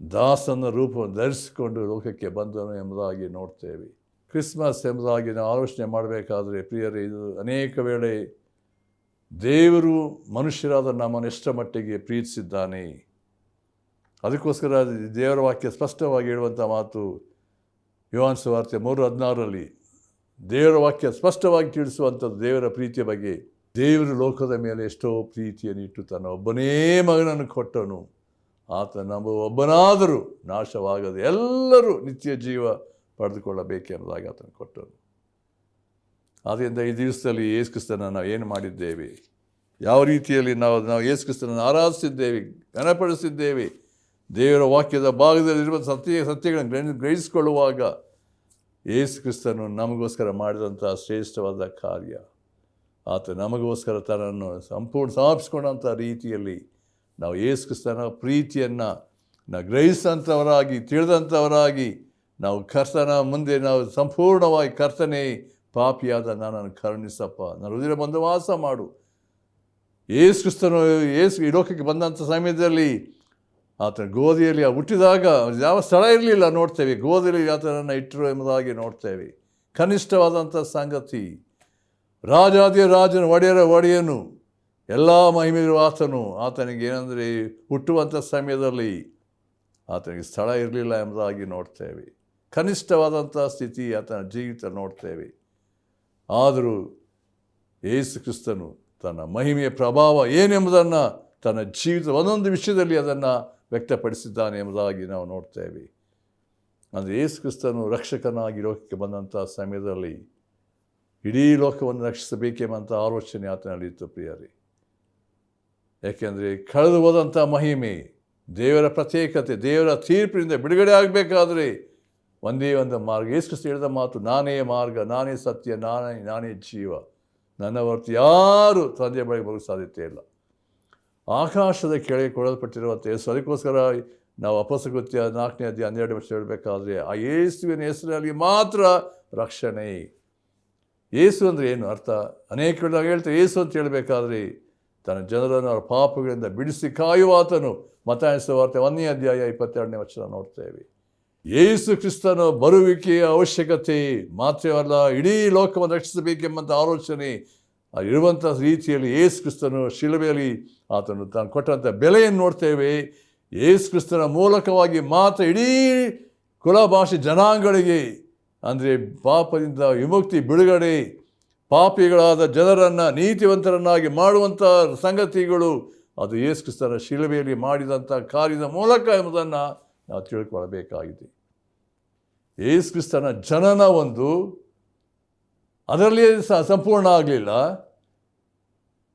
ದಾಸನ ರೂಪವನ್ನು ಧರಿಸಿಕೊಂಡು ಲೋಕಕ್ಕೆ ಬಂದನು ಎಂಬುದಾಗಿ ನೋಡ್ತೇವೆ. ಕ್ರಿಸ್ಮಸ್ ಎಂಬುದಾಗಿ ನಾವು ಆಲೋಚನೆ ಮಾಡಬೇಕಾದ್ರೆ ಪ್ರಿಯರೇ, ಇದು ಅನೇಕ ವೇಳೆ ದೇವರು ಮನುಷ್ಯರಾದ ನಮ್ಮನ್ನು ಎಷ್ಟರ ಮಟ್ಟಿಗೆ ಪ್ರೀತಿಸಿದ್ದಾನೆ. ಅದಕ್ಕೋಸ್ಕರ ದೇವರ ವಾಕ್ಯ ಸ್ಪಷ್ಟವಾಗಿ ಹೇಳುವಂಥ ಮಾತು ಯೋಹಾನ ಸುವಾರ್ತೆ 3:16 ದೇವರ ವಾಕ್ಯ ಸ್ಪಷ್ಟವಾಗಿ ತಿಳಿಸುವಂಥದ್ದು ದೇವರ ಪ್ರೀತಿಯ ಬಗ್ಗೆ. ದೇವರು ಲೋಕದ ಮೇಲೆ ಎಷ್ಟೋ ಪ್ರೀತಿಯನ್ನು ಇಟ್ಟು ತನ್ನ ಒಬ್ಬನೇ ಮಗನನ್ನು ಕೊಟ್ಟನು. ಆತ ನಮ್ಮ ಒಬ್ಬನಾದರೂ ನಾಶವಾಗದೆ ಎಲ್ಲರೂ ನಿತ್ಯ ಜೀವ ಪಡೆದುಕೊಳ್ಳಬೇಕೆಂಬುದಾಗಿ ಆತನು ಕೊಟ್ಟನು. ಆದ್ದರಿಂದ ಈ ದಿವಸದಲ್ಲಿ ಯೇಸು ಕ್ರಿಸ್ತನನ್ನು ನಾವು ಏನು ಮಾಡಿದ್ದೇವೆ, ಯಾವ ರೀತಿಯಲ್ಲಿ ನಾವು ಯೇಸು ಕ್ರಿಸ್ತನನ್ನು ಆರಾಧಿಸಿದ್ದೇವೆ, ಘನಪಡಿಸಿದ್ದೇವೆ, ದೇವರ ವಾಕ್ಯದ ಭಾಗದಲ್ಲಿರುವ ಸತ್ಯಗಳನ್ನು ಗ್ರಹಿಸಿಕೊಳ್ಳುವಾಗ ಯೇಸು ಕ್ರಿಸ್ತನು ನಮಗೋಸ್ಕರ ಮಾಡಿದಂಥ ಶ್ರೇಷ್ಠವಾದ ಕಾರ್ಯ, ಆತ ನಮಗೋಸ್ಕರ ತನ್ನನ್ನು ಸಂಪೂರ್ಣ ಸಮರ್ಪಿಸಿಕೊಂಡಂಥ ರೀತಿಯಲ್ಲಿ ನಾವು ಯೇಸು ಕ್ರಿಸ್ತನ ಪ್ರೀತಿಯನ್ನು ನಾವು ಗ್ರಹಿಸಿದಂಥವರಾಗಿ ತಿಳಿದಂಥವರಾಗಿ ನಾವು ಕರ್ತನ ಮುಂದೆ ನಾವು ಸಂಪೂರ್ಣವಾಗಿ ಕರ್ತನೇ ಪಾಪಿಯಾದ ನನ್ನನ್ನು ಕರುಣಿಸಪ್ಪ, ನನ್ನ ಹೃದಯ ಬಂದು ವಾಸ ಮಾಡು. ಯೇಸು ಕ್ರಿಸ್ತನು ಈ ಲೋಕಕ್ಕೆ ಬಂದಂಥ ಸಮಯದಲ್ಲಿ ಆತನ ಗೋಧಿಯಲ್ಲಿ ಹುಟ್ಟಿದಾಗ ಯಾವ ಸ್ಥಳ ಇರಲಿಲ್ಲ ನೋಡ್ತೇವೆ, ಗೋಧಿಯಲ್ಲಿ ಆತನನ್ನು ಇಟ್ಟರು ಎಂಬುದಾಗಿ ನೋಡ್ತೇವೆ. ಕನಿಷ್ಠವಾದಂಥ ಸಂಗತಿ, ರಾಜನ ಒಡೆಯನು ಎಲ್ಲ ಮಹಿಮೆಯಿರುವ ಆತನಿಗೆ ಏನಂದರೆ ಹುಟ್ಟುವಂಥ ಸಮಯದಲ್ಲಿ ಆತನಿಗೆ ಸ್ಥಳ ಇರಲಿಲ್ಲ ಎಂಬುದಾಗಿ ನೋಡ್ತೇವೆ. ಕನಿಷ್ಠವಾದಂಥ ಸ್ಥಿತಿ ಆತನ ಜೀವಿತ ನೋಡ್ತೇವೆ. ಆದರೂ ಯೇಸು ಕ್ರಿಸ್ತನು ತನ್ನ ಮಹಿಮೆಯ ಪ್ರಭಾವ ಏನೆಂಬುದನ್ನು ತನ್ನ ಜೀವಿತ ಒಂದೊಂದು ವಿಷಯದಲ್ಲಿ ಅದನ್ನು ವ್ಯಕ್ತಪಡಿಸಿದ್ದಾನೆ ಎಂಬುದಾಗಿ ನಾವು ನೋಡ್ತೇವೆ. ಅಂದರೆ ಯೇಸು ಕ್ರಿಸ್ತನು ರಕ್ಷಕನಾಗಿ ಲೋಕಕ್ಕೆ ಬಂದಂಥ ಸಮಯದಲ್ಲಿ ಇಡೀ ಲೋಕವನ್ನು ರಕ್ಷಿಸಬೇಕೆಂಬಂಥ ಆಲೋಚನೆ ಆತನಲ್ಲಿತ್ತು ಪ್ರಿಯರೇ. ಯಾಕೆಂದರೆ ಕಳೆದು ಹೋದಂಥ ಮಹಿಮೆ, ದೇವರ ಪ್ರತ್ಯೇಕತೆ, ದೇವರ ತೀರ್ಪಿನಿಂದ ಬಿಡುಗಡೆ ಆಗಬೇಕಾದ್ರೆ ಒಂದೇ ಒಂದು ಮಾರ್ಗ. ಯೇಸು ಕ್ರಿಸ್ತ ಹೇಳಿದ ಮಾತು, ನಾನೇ ಮಾರ್ಗ, ನಾನೇ ಸತ್ಯ, ನಾನೇ ಜೀವ, ನನ್ನ ಹೊರತು ಯಾರು ತಂದೆಯ ಬಳಿಗೆ ಬರಲು ಸಾಧ್ಯತೆ ಇಲ್ಲ. ಆಕಾಶದ ಕೆಳಗೆ ಕೊಡಲ್ಪಟ್ಟಿರುವಂಥ ಯೇಸು, ಅದಕ್ಕೋಸ್ಕರ ನಾವು ಅಪೊಸ್ತಲಕೃತ್ಯ 4ನೇ ಅಧ್ಯಾಯ 12 ವರ್ಷ ಹೇಳಬೇಕಾದ್ರೆ ಆ ಯೇಸುವಿನ ಹೆಸರಿನಲ್ಲಿ ಮಾತ್ರ ರಕ್ಷಣೆ. ಯೇಸು ಅಂದರೆ ಏನು ಅರ್ಥ? ಅನೇಕ ನಾವು ಹೇಳ್ತೇವೆ ಯೇಸು ಅಂತ ಹೇಳಬೇಕಾದ್ರೆ ತನ್ನ ಜನರನ್ನು ಅವರ ಪಾಪಗಳಿಂದ ಬಿಡಿಸಿ ಕಾಯುವಾತನು. ಮತ್ತಾಯನ ಸುವಾರ್ತೆ 1ನೇ ಅಧ್ಯಾಯ 22ನೇ ವಚನ ನೋಡ್ತೇವೆ. ಯೇಸು ಕ್ರಿಸ್ತನ ಬರುವಿಕೆಯ ಅವಶ್ಯಕತೆ ಮಾತ್ರವಲ್ಲ, ಇಡೀ ಲೋಕವನ್ನು ರಕ್ಷಿಸಬೇಕೆಂಬಂಥ ಆಲೋಚನೆ ಇರುವಂಥ ರೀತಿಯಲ್ಲಿ ಯೇಸು ಕ್ರಿಸ್ತನು ಶಿಲುಬೆಯಲ್ಲಿ ಆತನು ತಾನು ಕೊಟ್ಟಂಥ ಬೆಲೆಯನ್ನು ನೋಡ್ತೇವೆ. ಯೇಸು ಕ್ರಿಸ್ತನ ಮೂಲಕವಾಗಿ ಮಾತ್ರ ಇಡೀ ಕುಲ ಭಾಷೆ ಜನಾಂಗಗಳಿಗೆ ಅಂದರೆ ಪಾಪದಿಂದ ವಿಮುಕ್ತಿ, ಬಿಡುಗಡೆ, ಪಾಪಿಗಳಾದ ಜನರನ್ನು ನೀತಿವಂತರನ್ನಾಗಿ ಮಾಡುವಂಥ ಸಂಗತಿಗಳು ಅದು ಯೇಸು ಕ್ರಿಸ್ತನ ಶಿಲುಬೆಯಲ್ಲಿ ಮಾಡಿದಂಥ ಕಾರ್ಯದ ಮೂಲಕ ಎಂಬುದನ್ನು ನಾವು ತಿಳ್ಕೊಳ್ಬೇಕಾಗಿದೆ. ಯೇಸು ಕ್ರಿಸ್ತನ ಜನನ ಒಂದು ಅದರಲ್ಲಿಯೇ ಸಂಪೂರ್ಣ ಆಗಲಿಲ್ಲ.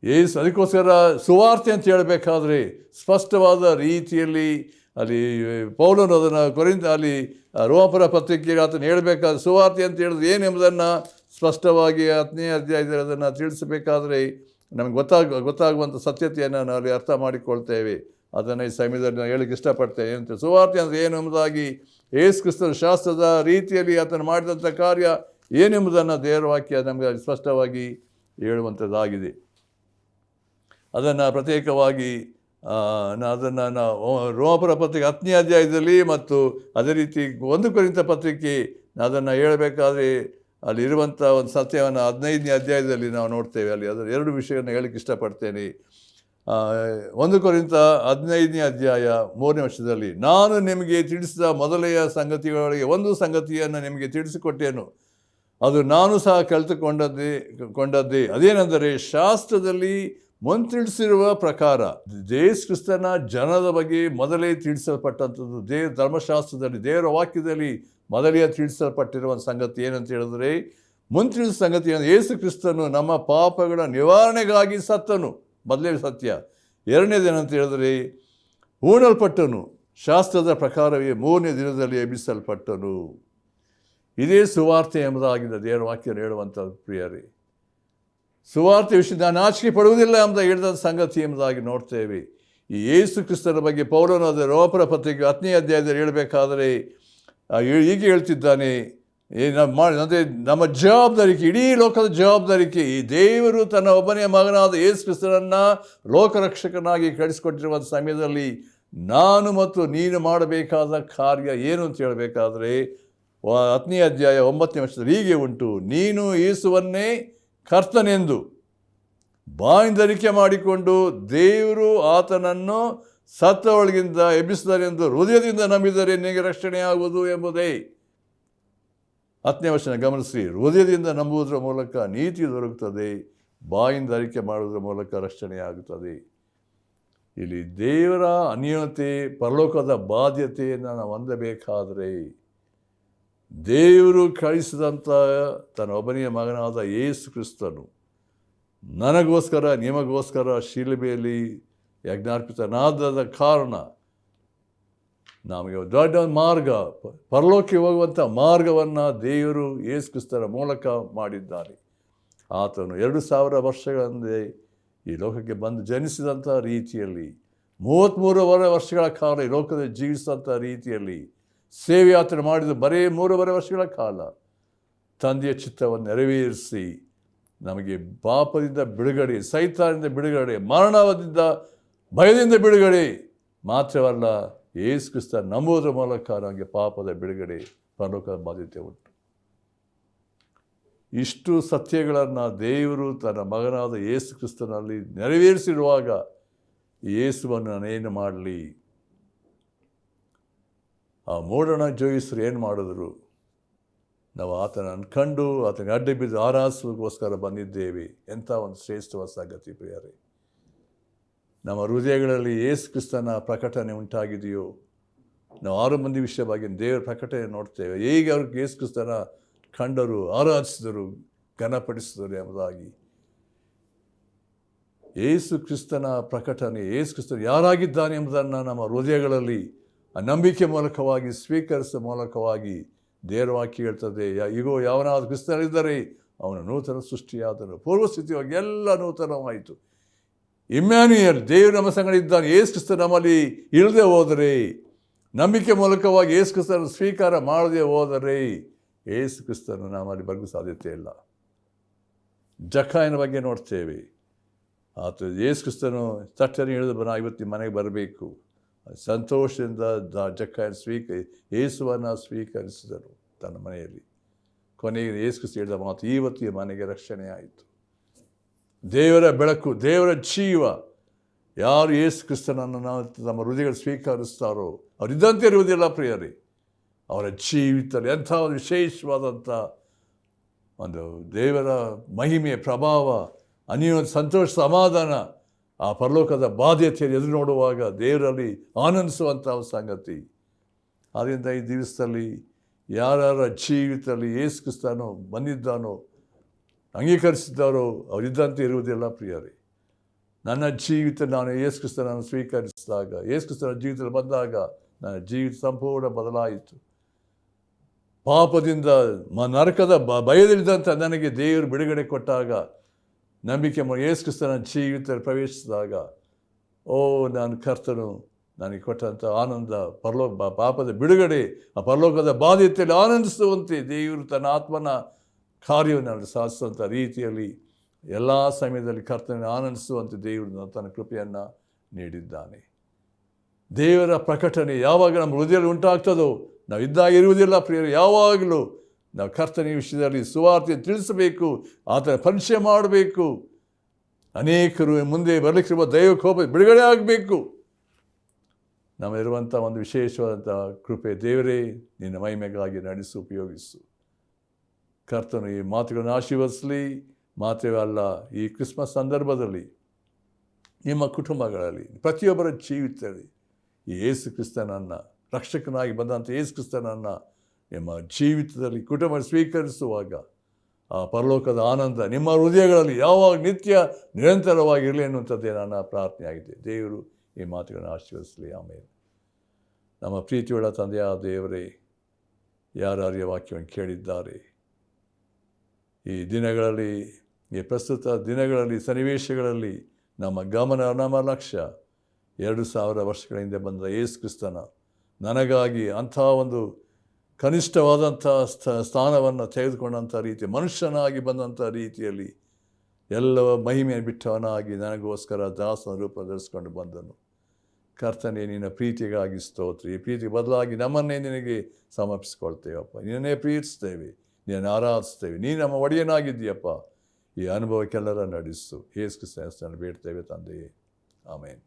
ಅದಕ್ಕೋಸ್ಕರ ಸುವಾರ್ತೆ ಅಂತ ಹೇಳಬೇಕಾದ್ರೆ ಸ್ಪಷ್ಟವಾದ ರೀತಿಯಲ್ಲಿ ಅಲ್ಲಿ ಪೌಲನು ಅದನ್ನು ಅಲ್ಲಿ ರೋಮಪುರ ಪತ್ರಿಕೆಗೆ ಆತನು ಹೇಳಬೇಕಾದ್ರೆ ಸುವಾರ್ತೆ ಅಂತ ಹೇಳಿದ್ರೆ ಏನೆಂಬುದನ್ನು ಸ್ಪಷ್ಟವಾಗಿ 10ನೇ ಅಧ್ಯಾಯದಲ್ಲಿ ಅದನ್ನು ತಿಳಿಸಬೇಕಾದ್ರೆ ನಮಗೆ ಗೊತ್ತಾಗುವಂಥ ಸತ್ಯತೆಯನ್ನು ನಾವು ಅಲ್ಲಿ ಅರ್ಥ ಮಾಡಿಕೊಳ್ತೇವೆ. ಅದನ್ನು ಈ ಸಮಯದಲ್ಲಿ ನಾನು ಹೇಳಕ್ಕೆ ಇಷ್ಟಪಡ್ತೇನೆ. ಏನಂತ ಸುವಾರ್ತೆ ಅಂದರೆ ಏನು ಎಂಬುದಾಗಿ ಯೇಸು ಕ್ರಿಸ್ತನ ಶಾಸ್ತ್ರದ ರೀತಿಯಲ್ಲಿ ಆತನು ಮಾಡಿದಂಥ ಕಾರ್ಯ ಏನೆಂಬುದನ್ನು ದೇವರ ವಾಕ್ಯ ನಮಗೆ ಸ್ಪಷ್ಟವಾಗಿ ಹೇಳುವಂಥದ್ದಾಗಿದೆ. ಅದನ್ನು ಪ್ರತ್ಯೇಕವಾಗಿ ಅದನ್ನು ನಾವು ರೋಮಪುರ ಪತ್ರಿಕೆ 10ನೇ ಅಧ್ಯಾಯದಲ್ಲಿ ಮತ್ತು ಅದೇ ರೀತಿ 1 ಕೊರಿಂಥ ಪತ್ರಿಕೆ ಅದನ್ನು ಹೇಳಬೇಕಾದ್ರೆ ಅಲ್ಲಿ ಇರುವಂಥ ಒಂದು ಸತ್ಯವನ್ನು 15ನೇ ಅಧ್ಯಾಯದಲ್ಲಿ ನಾವು ನೋಡ್ತೇವೆ. ಅಲ್ಲಿ ಅದರ 2 ವಿಷಯವನ್ನು ಹೇಳಕ್ಕೆ ಇಷ್ಟಪಡ್ತೇನೆ. 1 ಕೊರಿಂಥ 15ನೇ ಅಧ್ಯಾಯ 3ನೇ ವರ್ಷದಲ್ಲಿ, ನಾನು ನಿಮಗೆ ತಿಳಿಸಿದ ಮೊದಲೆಯ ಸಂಗತಿಗಳಿಗೆ ಒಂದು ಸಂಗತಿಯನ್ನು ನಿಮಗೆ ತಿಳಿಸಿಕೊಟ್ಟೇನು, ಅದು ನಾನು ಸಹ ಕಲಿತುಕೊಂಡದ್ದೇ. ಅದೇನೆಂದರೆ ಶಾಸ್ತ್ರದಲ್ಲಿ ಮುಂತಿಳಿಸಿರುವ ಪ್ರಕಾರ ಯೇಸು ಕ್ರಿಸ್ತನ ಜನದ ಬಗ್ಗೆ ಮೊದಲೇ ತಿಳಿಸಲ್ಪಟ್ಟಂಥದ್ದು ಧರ್ಮಶಾಸ್ತ್ರದಲ್ಲಿ, ದೇವರ ವಾಕ್ಯದಲ್ಲಿ ಮೊದಲೇ ತಿಳಿಸಲ್ಪಟ್ಟಿರುವ ಸಂಗತಿ ಏನಂತ ಹೇಳಿದ್ರೆ, ಮುಂತಿಳಿದ ಸಂಗತಿ ಅಂದರೆ ಯೇಸು ಕ್ರಿಸ್ತನು ನಮ್ಮ ಪಾಪಗಳ ನಿವಾರಣೆಗಾಗಿ ಸತ್ತನು, ಮೊದಲೇ ಸತ್ಯ. ಎರಡನೇದೇನಂತ ಹೇಳಿದ್ರೆ ಹೂಣಲ್ಪಟ್ಟನು, ಶಾಸ್ತ್ರದ ಪ್ರಕಾರವೇ 3ನೇ ದಿನದಲ್ಲಿ ಎಬ್ಬಿಸಲ್ಪಟ್ಟನು. ಇದೇ ಸುವಾರ್ತೆ ಎಂಬುದಾಗಿದೆ ದೇವರ ವಾಕ್ಯ ಹೇಳುವಂಥದ್ದು ಪ್ರಿಯರೇ. ಸುವಾರ್ತೆ ವಿಷಯ ನಾನು ನಾಚಿಕೆ ಪಡುವುದಿಲ್ಲ ಎಂಬ ಹೇಳಿದ ಸಂಗತಿ ಎಂಬುದಾಗಿ ನೋಡ್ತೇವೆ. ಈ ಯೇಸು ಕ್ರಿಸ್ತನ ಬಗ್ಗೆ ಪೌಲನು ರೋಮಪುರ ಪತ್ರಿಕೆ 10ನೇ ಅಧ್ಯಾಯದಲ್ಲಿ ಹೇಳಬೇಕಾದರೆ ಹೀಗೆ ಹೇಳ್ತಿದ್ದಾನೆ, ಅಂದರೆ ನಮ್ಮ ಜವಾಬ್ದಾರಿಕೆ, ಇಡೀ ಲೋಕದ ಜವಾಬ್ದಾರಿಕೆ, ಈ ದೇವರು ತನ್ನ ಒಬ್ಬನೇ ಮಗನಾದ ಯೇಸು ಕ್ರಿಸ್ತನನ್ನು ಲೋಕರಕ್ಷಕನಾಗಿ ಕಳಿಸಿಕೊಟ್ಟಿರುವ ಸಮಯದಲ್ಲಿ ನಾನು ಮತ್ತು ನೀನು ಮಾಡಬೇಕಾದ ಕಾರ್ಯ ಏನು ಅಂತ ಹೇಳಬೇಕಾದ್ರೆ 10ನೇ ಅಧ್ಯಾಯ 9ನೇ ವರ್ಷದಲ್ಲಿ ಹೀಗೆ ಉಂಟು, ನೀನು ಯೇಸುವನ್ನೇ ಕರ್ತನೆಂದು ಬಾಯಿಂದರಿಕೆ ಮಾಡಿಕೊಂಡು ದೇವರು ಆತನನ್ನು ಸತ್ತವಳಿಗಿಂದ ಎಬ್ಬಿಸಿದರೆಂದು ಹೃದಯದಿಂದ ನಂಬಿದರೆ ನಿನಗೆ ರಕ್ಷಣೆಯಾಗುವುದು ಎಂಬುದೇ. 10ನೇ ವಚನ ಗಮನಿಸಿ, ಹೃದಯದಿಂದ ನಂಬುವುದರ ಮೂಲಕ ನೀತಿ ದೊರಕುತ್ತದೆ, ಬಾಯಿಂದ ಅರಿಕೆ ಮಾಡುವುದರ ಮೂಲಕ ರಕ್ಷಣೆಯಾಗುತ್ತದೆ. ಇಲ್ಲಿ ದೇವರ ಅನ್ಯೋನ್ಯತೆ, ಪರಲೋಕದ ಬಾಧ್ಯತೆಯನ್ನು ನಾವು ಹೊಂದಬೇಕಾದರೆ ದೇವರು ಕಳಿಸಿದಂಥ ತನ್ನ ಒಬ್ಬನೆಯ ಮಗನಾದ ಯೇಸು ಕ್ರಿಸ್ತನು ನನಗೋಸ್ಕರ ನಿಮಗೋಸ್ಕರ ಶಿಲುಬೆಯಲ್ಲಿ ಯಜ್ಞಾರ್ಪಿತನಾದ ಕಾರಣ ನಮಗೆ ದೊಡ್ಡ ಮಾರ್ಗ, ಪರಲೋಕಕ್ಕೆ ಹೋಗುವಂಥ ಮಾರ್ಗವನ್ನು ದೇವರು ಯೇಸು ಕ್ರಿಸ್ತನ ಮೂಲಕ ಮಾಡಿದ್ದಾನೆ. ಆತನು 2000 ವರ್ಷಗಳ ಹಿಂದೆ ಈ ಲೋಕಕ್ಕೆ ಬಂದು ಜನಿಸಿದಂಥ ರೀತಿಯಲ್ಲಿ 33 ವರ್ಷಗಳ ಕಾಲ ಈ ಲೋಕದಲ್ಲಿ ಜೀವಿಸಿದಂಥ ರೀತಿಯಲ್ಲಿ ಸೇವೆ ಆತನು ಮಾಡಿದ್ದು ಬರೀ 3.5 ವರ್ಷಗಳ ಕಾಲ ತಂದೆಯ ಚಿತ್ತವನ್ನು ನೆರವೇರಿಸಿ ನಮಗೆ ಪಾಪದಿಂದ ಬಿಡುಗಡೆ, ಸೈತಾನದಿಂದ ಬಿಡುಗಡೆ, ಮರಣದಿಂದ ಭಯದಿಂದ ಬಿಡುಗಡೆ ಮಾತ್ರವಲ್ಲ, ಯೇಸು ಕ್ರಿಸ್ತ ನಂಬುವುದರ ಮೂಲಕ ನಮಗೆ ಪಾಪದ ಬಿಡುಗಡೆ, ಪರಲೋಕದ ಬಾಧ್ಯತೆ ಉಂಟು. ಇಷ್ಟು ಸತ್ಯಗಳನ್ನು ದೇವರು ತನ್ನ ಮಗನಾದ ಯೇಸು ಕ್ರಿಸ್ತನಲ್ಲಿ ನೆರವೇರಿಸಿರುವಾಗ ಯೇಸುವನ್ನು ನಾನೇನು ಮಾಡಲಿ? ಆ ಮೂಢನ ಜೋಯಿಸರು ಏನು ಮಾಡಿದ್ರು? ನಾವು ಆತನನ್ನು ಕಂಡು ಆತನಿಗೆ ಅಡ್ಡ ಬಿದ್ದು ಆರಾಧಿಸೋದಕ್ಕೋಸ್ಕರ ಬಂದಿದ್ದೇವೆ. ಎಂಥ ಒಂದು ಶ್ರೇಷ್ಠವಾದ ಸಂಗತಿ ಪ್ರಿಯರೇ. ನಮ್ಮ ಹೃದಯಗಳಲ್ಲಿ ಯೇಸು ಕ್ರಿಸ್ತನ ಪ್ರಕಟಣೆ ಉಂಟಾಗಿದೆಯೋ? ನಾವು 6 ಮಂದಿ ವಿಷಯವಾಗಿ ದೇವರ ಪ್ರಕಟಣೆ ನೋಡ್ತೇವೆ. ಹೇಗೆ ಅವ್ರಿಗೆ ಯೇಸು ಕ್ರಿಸ್ತನ ಕಂಡರು, ಆರಾಧಿಸಿದರು, ಘನಪಡಿಸಿದರು ಎಂಬುದಾಗಿ. ಯೇಸು ಕ್ರಿಸ್ತನ ಪ್ರಕಟಣೆ, ಯೇಸು ಕ್ರಿಸ್ತನು ಯಾರಾಗಿದ್ದಾನೆ ಎಂಬುದನ್ನು ನಮ್ಮ ಹೃದಯಗಳಲ್ಲಿ ಆ ನಂಬಿಕೆ ಮೂಲಕವಾಗಿ ಸ್ವೀಕರಿಸುವ ಮೂಲಕವಾಗಿ ದೇವರ ವಾಕ್ಯ ಹೇಳ್ತದೆ, ಈಗೋ ಯಾವನಾದ ಕ್ರಿಸ್ತನಿದ್ದರೆ ಅವನು ನೂತನ ಸೃಷ್ಟಿಯಾದನು, ಪೂರ್ವಸ್ಥಿತಿಯಾಗಿ ಎಲ್ಲ ನೂತನವಾಯಿತು. ಇಮ್ಯಾನ್ಯುಯಲ್, ದೇವರು ನಮ್ಮ ಸಂಗಡ ಇದ್ದಾನೆ. ಯೇಸು ಕ್ರಿಸ್ತ ನಮ್ಮಲ್ಲಿ ಇಲ್ಲದೆ ಹೋದರೆ, ನಂಬಿಕೆ ಮೂಲಕವಾಗಿ ಯೇಸು ಕ್ರಿಸ್ತನ ಸ್ವೀಕಾರ ಮಾಡದೆ ಹೋದರೆ ಯೇಸು ಕ್ರಿಸ್ತನು ನಮ್ಮಲ್ಲಿ ಬರಲು ಸಾಧ್ಯತೆ ಇಲ್ಲ. ಜಕ್ಕಾಯನ ಬಗ್ಗೆ ನೋಡ್ತೇವೆ. ಆತ ಯೇಸು ಕ್ರಿಸ್ತನು ತಟ್ಟನೆ ಹೇಳಿದ ನಾ ಇವತ್ತು ಮನೆಗೆ ಬರಬೇಕು. ಸಂತೋಷದಿಂದ ಜಕ್ಕಾಯನ ಯೇಸುವನ್ನು ಸ್ವೀಕರಿಸಿದರು ತನ್ನ ಮನೆಯಲ್ಲಿ. ಕೊನೆಗೆ ಯೇಸು ಕ್ರಿಸ್ತ ಹೇಳಿದ ಮಾತು, ಇವತ್ತು ಈ ಮನೆಗೆ ರಕ್ಷಣೆ ಆಯಿತು. ದೇವರ ಬೆಳಕು, ದೇವರ ಜೀವ, ಯಾರು ಯೇಸು ಕ್ರಿಸ್ತನನ್ನು ನಮ್ಮ ಹೃದಯಗಳು ಸ್ವೀಕರಿಸ್ತಾರೋ ಅವರಿದ್ದಂತೆ ಇರುವುದಿಲ್ಲ ಪ್ರಿಯರೇ. ಅವರ ಜೀವಿತದಲ್ಲಿ ಎಂಥ ಒಂದು ವಿಶೇಷವಾದಂಥ ಒಂದು ದೇವರ ಮಹಿಮೆ, ಪ್ರಭಾವ, ಅನ್ಯೋನ್ಯ ಸಂತೋಷ, ಸಮಾಧಾನ, ಆ ಪರಲೋಕದ ಬಾಧ್ಯತೆಯನ್ನು ಎದುರು ನೋಡುವಾಗ ದೇವರಲ್ಲಿ ಆನಂದಿಸುವಂಥ ಸಂಗತಿ. ಆದ್ದರಿಂದ ಈ ದಿವಸದಲ್ಲಿ ಯಾರ್ಯಾರ ಜೀವಿತದಲ್ಲಿ ಯೇಸು ಕ್ರಿಸ್ತನು ಬಂದಿದ್ದಾನೋ, ಅಂಗೀಕರಿಸಿದ್ದಾರೋ ಅವರಿದ್ದಂತೆ ಇರುವುದಿಲ್ಲ ಪ್ರಿಯರೇ. ನನ್ನ ಜೀವಿತ ನಾನು ಯೇಸು ಕ್ರಿಸ್ತನನ್ನು ಸ್ವೀಕರಿಸಿದಾಗ, ಯೇಸು ಕ್ರಿಸ್ತನ ಜೀವಿತದಲ್ಲಿ ಬಂದಾಗ ನನ್ನ ಜೀವಿತ ಸಂಪೂರ್ಣ ಬದಲಾಯಿತು. ಪಾಪದಿಂದ ನರಕದ ಭಯದಲ್ಲಿದ್ದಂಥ ನನಗೆ ದೇವರು ಬಿಡುಗಡೆ ಕೊಟ್ಟಾಗ, ನಂಬಿಕೆ ಯೇಸು ಕ್ರಿಸ್ತನ ಜೀವಿತದಲ್ಲಿ ಪ್ರವೇಶಿಸಿದಾಗ, ನಾನು ಕರ್ತನು ನನಗೆ ಕೊಟ್ಟಂಥ ಆನಂದ, ಪಾಪದ ಬಿಡುಗಡೆ, ಆ ಪರಲೋಕದ ಬಾಧ್ಯತೆಯಲ್ಲಿ ಆನಂದಿಸುವಂತೆ ದೇವರು ತನ್ನ ಆತ್ಮನ ಕಾರ್ಯವನ್ನು ಸಾಧಿಸುವಂಥ ರೀತಿಯಲ್ಲಿ ಎಲ್ಲ ಸಮಯದಲ್ಲಿ ಕರ್ತನ ಆನಂದಿಸುವಂತೆ ದೇವರು ತನ್ನ ಕೃಪೆಯನ್ನು ನೀಡಿದ್ದಾನೆ. ದೇವರ ಪ್ರಕಟಣೆ ಯಾವಾಗ ನಮ್ಮ ಹೃದಯದಲ್ಲಿ ಉಂಟಾಗ್ತದೋ ನಾವು ಇದ್ದಾಗ ಇರುವುದಿಲ್ಲ ಪ್ರಿಯರು. ಯಾವಾಗಲೂ ನಾವು ಕರ್ತನ ವಿಷಯದಲ್ಲಿ ಸುವಾರ್ತೆ ತಿಳಿಸಬೇಕು, ಆತನ ಪರಿಚಯ ಮಾಡಬೇಕು. ಅನೇಕರು ಮುಂದೆ ಬರಲಿಕ್ಕಿರುವ ದೈವ ಕೋಪ ಬಿಡುಗಡೆ ಆಗಬೇಕು. ನಮ್ಮಲ್ಲಿರುವಂಥ ಒಂದು ವಿಶೇಷವಾದಂಥ ಕೃಪೆ ದೇವರೇ, ನಿನ್ನ ಮಹಿಮೆಗಾಗಿ ನಡೆಸು, ಉಪಯೋಗಿಸು. ಕರ್ತನು ಈ ಮಾತುಗಳನ್ನು ಆಶೀರ್ವದಿಸಲಿ. ಮಾತ್ರವೇ ಅಲ್ಲ, ಈ ಕ್ರಿಸ್ಮಸ್ ಸಂದರ್ಭದಲ್ಲಿ ನಿಮ್ಮ ಕುಟುಂಬಗಳಲ್ಲಿ ಪ್ರತಿಯೊಬ್ಬರ ಜೀವಿತದಲ್ಲಿ ಈ ಯೇಸು ಕ್ರಿಸ್ತನನ್ನು, ರಕ್ಷಕನಾಗಿ ಬಂದಂಥ ಯೇಸು ಕ್ರಿಸ್ತನನ್ನು ನಿಮ್ಮ ಜೀವಿತದಲ್ಲಿ ಕುಟುಂಬ ಸ್ವೀಕರಿಸುವಾಗ ಆ ಪರಲೋಕದ ಆನಂದ ನಿಮ್ಮ ಹೃದಯಗಳಲ್ಲಿ ಯಾವಾಗ ನಿತ್ಯ ನಿರಂತರವಾಗಿರಲಿ ಎನ್ನುವಂಥದ್ದೇ ನನ್ನ ಪ್ರಾರ್ಥನೆಯಾಗಿದೆ. ದೇವರು ಈ ಮಾತುಗಳನ್ನು ಆಶೀರ್ವದಿಸಲಿ. ಆಮೇಲೆ ನಮ್ಮ ಪ್ರೀತಿಯುಳ್ಳ ತಂದೆಯಾದ ದೇವರೇ, ಯಾರ್ಯಾರ ವಾಕ್ಯವನ್ನು ಕೇಳಿದ್ದಾರೆ, ಈ ದಿನಗಳಲ್ಲಿ, ಈ ಪ್ರಸ್ತುತ ದಿನಗಳಲ್ಲಿ, ಸನ್ನಿವೇಶಗಳಲ್ಲಿ ನಮ್ಮ ಗಮನ, ನಮ್ಮ ಲಕ್ಷ್ಯ 2000 ವರ್ಷಗಳ ಹಿಂದೆ ಬಂದ ಯೇಸು ಕ್ರಿಸ್ತನ ನನಗಾಗಿ ಅಂಥ ಒಂದು ಕನಿಷ್ಠವಾದಂಥ ಸ್ಥಾನವನ್ನು ತೆಗೆದುಕೊಂಡಂಥ ರೀತಿ, ಮನುಷ್ಯನಾಗಿ ಬಂದಂಥ ರೀತಿಯಲ್ಲಿ ಎಲ್ಲವ ಮಹಿಮೆಯನ್ನು ಬಿಟ್ಟವನಾಗಿ ನನಗೋಸ್ಕರ ದಾಸನ ರೂಪ ಧರಿಸ್ಕೊಂಡು ಬಂದನು. ಕರ್ತನೇ, ನಿನ್ನ ಪ್ರೀತಿಗಾಗಿ ಸ್ತೋತ್ರ. ಈ ಪ್ರೀತಿಗೆ ಬದಲಾಗಿ ನಮ್ಮನ್ನೇ ನಿನಗೆ ಸಮರ್ಪಿಸ್ಕೊಳ್ತೇವಪ್ಪ. ನಿನ್ನೇ ಪ್ರೀತಿಸ್ತೇವೆ, ನೀನು ಆರಾಧಿಸ್ತೇವೆ. ನೀನು ನಮ್ಮ ಒಡೆಯನಾಗಿದ್ದೀಯಪ್ಪ. ಈ ಅನುಭವಕ್ಕೆಲ್ಲರ ನಡೆಸು. ಯೇಸು ಕ್ರಿಸ್ತನ ಹೆಸರಿನಲ್ಲಿ ಬೇಡ್ತೇವೆ ತಂದೆಯೇ, ಆಮೇನ್.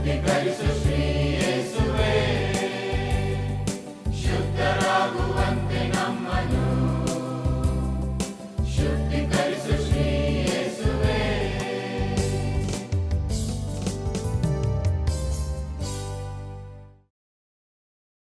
ಅಂಗೀಕರಿಸು